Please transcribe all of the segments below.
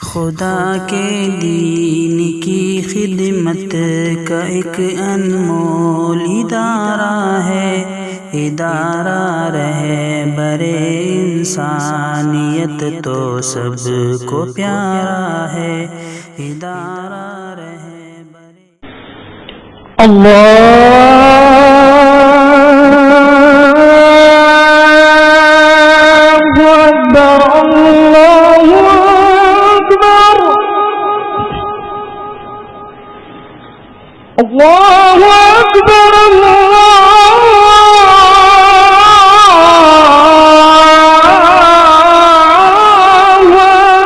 खुदा के दीन की खिदमत का एक अनमोल इदारा है। इदारा रहे बरे इंसानियत तो सबको प्यारा है। इदारा रहे बरे الله أكبر الله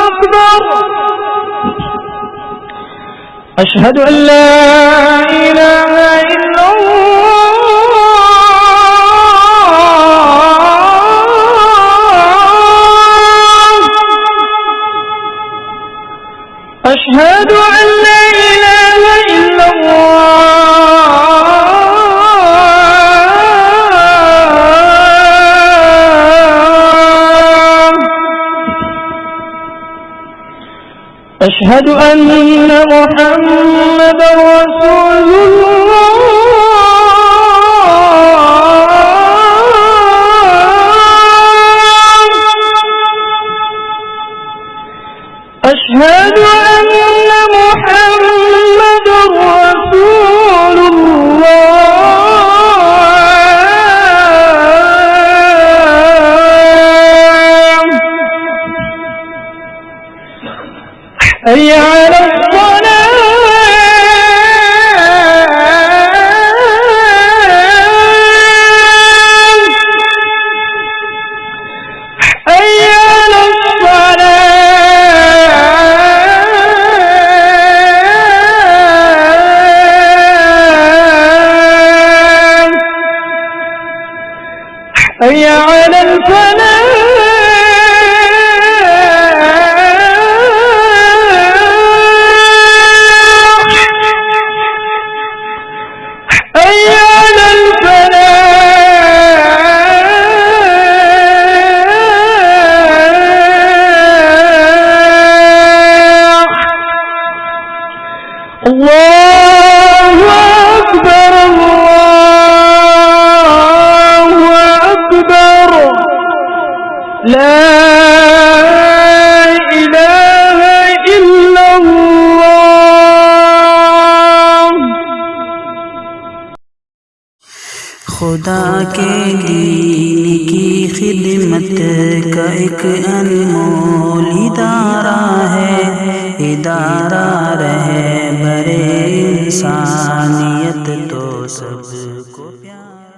أكبر أشهد أن لا إله إلا الله أشهد أن لا إله إلا الله أشهد أن محمدا رسول الله أشهد أن محمدا رسول الله حي على الصلاة حي على الصلاة حي على الفلاح حي على الفلاح الله أكبر الله أكبر لا إله إلا الله खुदा के दीन की खिदमत का एक अनमोल इदारा है। इदारा रहे बरे इंसानियत तो सबको प्यारा।